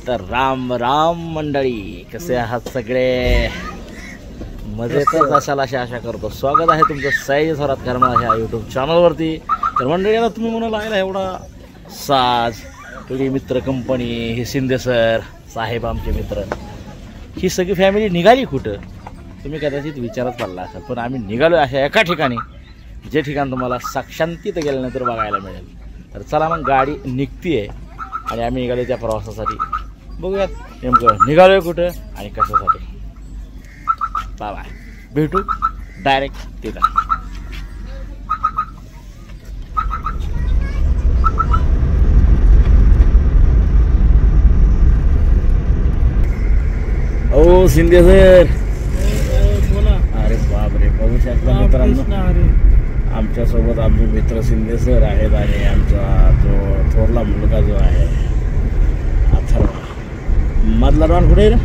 तर राम राम मंडळी, कसे आहात सगळे? मजेतच असाल अशी आशा करतो. स्वागत आहे तुमचं सयाजी थोरात करमाळा ह्या यूट्यूब चॅनलवरती. तर मंडळी, आता तुम्ही म्हणाला आहे एवढा साज, तुझी मित्र कंपनी, हे शिंदे सर साहेब आमचे मित्र, ही सगळी फॅमिली निघाली कुठं? तुम्ही कदाचित विचारच पडला असाल. पण आम्ही निघालो अशा एका ठिकाणी, जे ठिकाण तुम्हाला साक्षांतीत गेल्यानंतर बघायला मिळेल. तर चला मग, गाडी निघती आहे आणि आम्ही निघालो त्या प्रवासासाठी. बघूयात नेमकं निघालोय कुठं आणि कशासाठी. बाय, भेटू डायरेक्ट तिथं. ओ शिंदे सर, अरे बापरे, बघू शकता मित्रांनो, आमच्यासोबत आमचे मित्र शिंदे सर आहेत आणि आमचा जो थोरला मुलगा जो आहे अथर्व. मधला डॉन कुठे रे?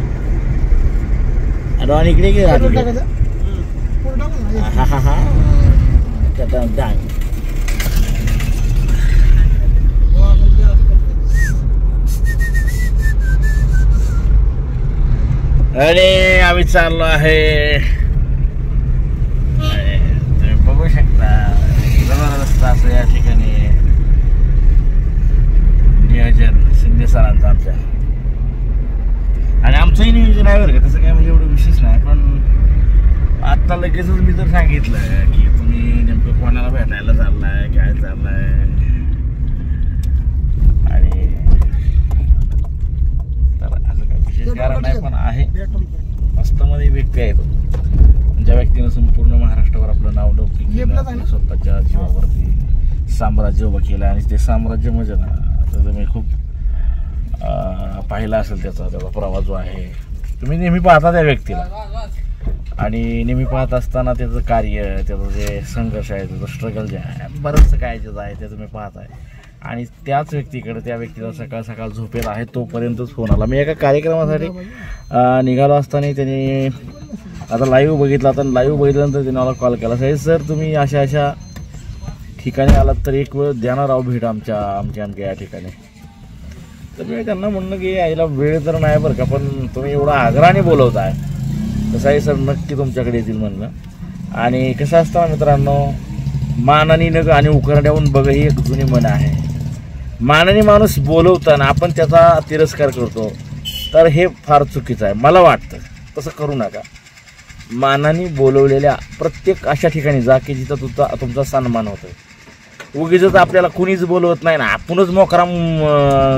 डॉन इकडे की? हा हा हा, डांग. आणि आम्ही चाललो आहे, तुम्ही बघू शकता जबरदस्त असं या ठिकाणी नियोजन शिंदे सरांचं आमच्या. आणि आमचंही नियोजन आहे बरं का, तसं काय म्हणजे एवढं विशेष नाही. पण आत्ता लगेचच मी जर सांगितलं की तुम्ही नेमकं कोणाला भेटायला चाललाय, काय चाललंय, आणि तर असं काय विशेष कारण नाही, पण आहे मस्त मध्ये व्यक्ती आहे तो, ज्या व्यक्तीनं संपूर्ण महाराष्ट्रावर आपलं नाव लौकिक केलं, स्वतःच्या जीवावरती साम्राज्य उभं केलं. आणि ते साम्राज्य म्हणजे ना, आता तुम्ही खूप पाहिला असेल त्याचा प्रवास जो आहे, तुम्ही नेहमी पाहता त्या व्यक्तीला. आणि नेहमी पाहत असताना त्याचं कार्य, त्याचं जे संघर्ष आहे, त्याचं स्ट्रगल जे आहे, बरंचसं काय ज्याचं आहे ते तुम्ही पाहताय. आणि त्याच व्यक्तीकडे, त्या व्यक्तीला सकाळ सकाळ झोपेत आहे तोपर्यंतच फोन आला. मी एका कार्यक्रमासाठी निघालो असताना त्यांनी आता लाईव्ह बघितला. तर लाईव्ह बघितल्यानंतर त्यांनी मला कॉल केला, साहेब सर तुम्ही अशा अशा ठिकाणी आलात तर एक वेळ द्या ना राव भेट आमच्या या ठिकाणी. तर मी त्यांना म्हणलं की यायला वेळ तर नाही बरं का, पण तुम्ही एवढा आग्रहाने बोलवताय, तसं आहे सर नक्की तुमच्याकडे येतील म्हणलं. आणि कसं असतं मित्रांनो, मानानी नग आणि उकरड्याहून बघ ही एक जुनी म्हण आहे. मानानी माणूस बोलवताना आपण त्याचा तिरस्कार करतो, तर हे फार चुकीचं आहे. मला वाटतं तसं करू नका. मानानी बोलवलेल्या प्रत्येक अशा ठिकाणी जा की जिथं तुमचा सन्मान होतोय. उगीच आपल्याला कुणीच बोलवत नाही ना, आपणच मोकराम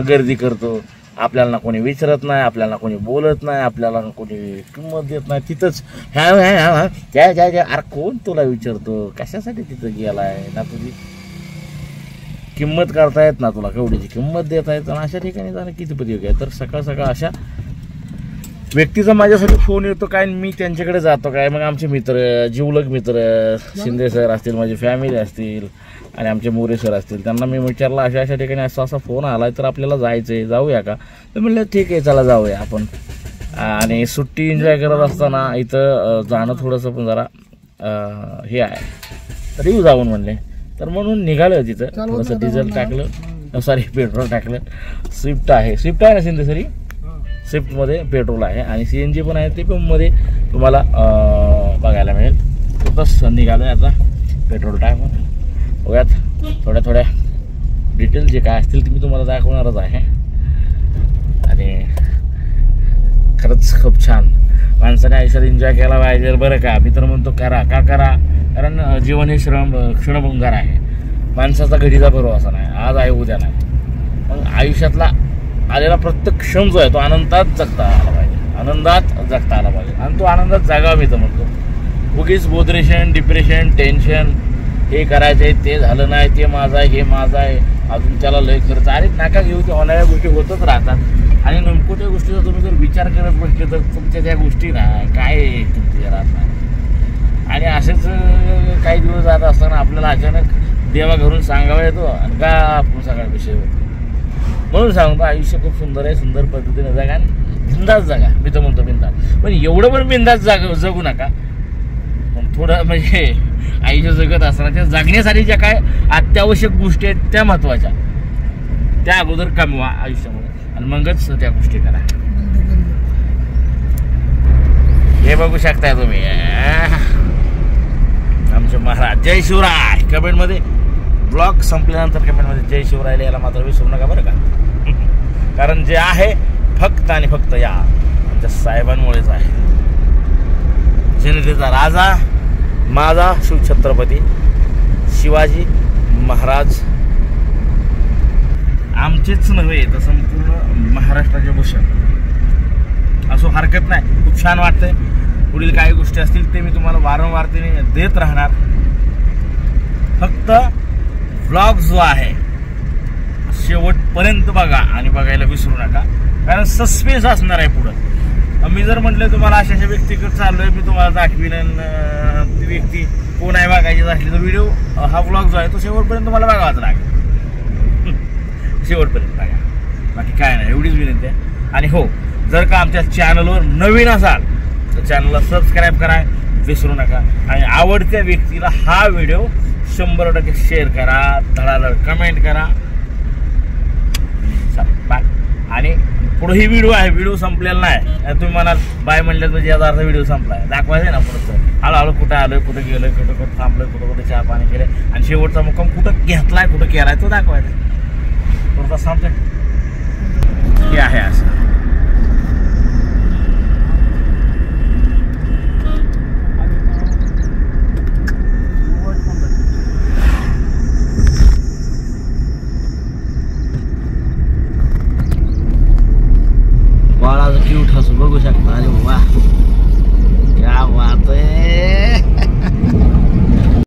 गर्दी करतो. आपल्याला ना कोणी विचारत नाही, आपल्याला ना कोणी बोलत नाही, आपल्याला ना कोणी किंमत देत नाही. तिथंच ह्या अरे कोण तुला विचारतो, कशासाठी तिथं गेलाय ना, तुझी किंमत करतायत ना, तुला केवढीची किंमत देत आहेत. आणि अशा ठिकाणी जाणं किती योग्य आहे. तर सकाळ सकाळ अशा व्यक्तीचा माझ्यासाठी फोन येतो काय, मी त्यांच्याकडे जातो काय. मग आमचे मित्र, जिवलग मित्र शिंदे सर असतील, माझी फॅमिली असतील आणि आमचे मोरे सर असतील, त्यांना मी विचारलं अशा अशा ठिकाणी असा फोन आला आहे तर आपल्याला जायचं आहे, जाऊया का? तर म्हणलं ठीक आहे, चला जाऊया आपण. आणि सुट्टी एन्जॉय करत असताना इथं जाणं थोडंसं पण जरा हे आहे, तरी जाऊन म्हणले. तर म्हणून निघालं. तिथं थोडंसं डिझेल टाकलं, सॉरी पेट्रोल टाकलं. स्विफ्ट आहे ना शिंदे सरी, स्विफ्टमध्ये पेट्रोल आहे आणि CNG पण आहे, ते पण मध्ये तुम्हाला बघायला मिळेल. तसंच निघालं आता पेट्रोल टाकून. बघूयात थोड्या डिटेल जे काय असतील ते मी तुम्हाला दाखवणारच आहे. आणि खरंच खूप छान, माणसाने आयुष्यात एन्जॉय केला पाहिजे बरं का. मी तर म्हणतो करा, का करा, कारण जीवन हे क्षणभंगार आहे. माणसाचा घडीचा भरोसा नाही, आज आहे उद्या नाही. मग आयुष्यातला आलेला प्रत्येक क्षण जो आहे तो आनंदात जगता आला पाहिजे, आणि तो आनंदात जागावा. मी तर म्हणतो उगीच बोधरेशन, डिप्रेशन, टेन्शन, हे करायचं आहे, ते झालं नाही, ते माझं आहे, हे माझं आहे, अजून त्याला लय खर्च. अरे नका घेऊ, ते होणाऱ्या गोष्टी होतच राहतात. आणि नेमकं त्या गोष्टीचा तुम्ही जर विचार करत बसले तर तुमच्या त्या गोष्टी ना काय तुमचे राहत नाही. आणि असेच काही दिवस जात असताना आपल्याला अचानक देवा घरून सांगावा येतो आणि का आपण सगळा विषय होतो. म्हणून सांगतो आयुष्य खूप सुंदर आहे, सुंदर पद्धतीने जगा आणि बिंदास जगा. मी तर म्हणतो बिंदास, पण एवढं पण बिंदास जगू नका. पण थोडं म्हणजे आयुष्य जगत असताना त्या जगण्यासाठी ज्या काय अत्यावश्यक गोष्टी आहेत त्या महत्त्वाच्या, त्या अगोदर कमवा आयुष्यामध्ये. आणि मगच त्या गोष्टी करा. हे बघू शकताय तुम्ही आमचे महाराज. जय शिवराय. कमेंटमध्ये ब्लॉग संपल्यानंतर कमेंटमध्ये जय शिवराय लिहायला मात्र विसरू नका बरं का. कारण जे आहे फक्त आणि फक्त या आमच्या साहेबांमुळेच आहे. जनतेचा राजा माझा शिवछत्रपती शिवाजी महाराज आमचेच नव्हे तर संपूर्ण महाराष्ट्राचे भूषण. असो हरकत नाही, खूप छान वाटतंय. पुढील काही गोष्टी असतील ते मी तुम्हाला वारंवार देत राहणार. फक्त व्लॉग जो आहे शेवटपर्यंत बघा आणि बघायला विसरू नका, कारण सस्पेन्स असणार आहे पुढं. मी जर म्हटलं तुम्हाला अशा अशा व्यक्तीकडे चाललोय, मी तुम्हाला दाखवीन ती व्यक्ती कोण आहे बघायची असली तर व्हिडिओ हा व्लॉग जो आहे तो शेवटपर्यंत तुम्हाला बघावाच लागेल. शेवटपर्यंत बघा, बाकी काय नाही, एवढीच विनंती आहे. आणि हो, जर का आमच्या चॅनलवर नवीन असाल तर चॅनलला सबस्क्राईब करा विसरू नका. आणि आवडत्या व्यक्तीला हा व्हिडिओ 100% शेअर करा, धडाधड कमेंट करा. बाय. आणि पुढे ही व्हिडिओ आहे, व्हिडिओ संपलेला नाही. तुम्ही म्हणाल बाय म्हणल्यात म्हणजे याचा अर्थ व्हिडिओ संपलाय. दाखवायचं आहे ना पुढचं, हळूहळू कुठं आलोय, कुठं गेलोय, कुठं कुठं थांबलोय, कुठं कुठं चहा पाणी केलंय आणि शेवटचा मुक्काम कुठं घेतलाय, कुठं केलाय तो दाखवायचा. पुढचा सांगतोय हे आहे असं.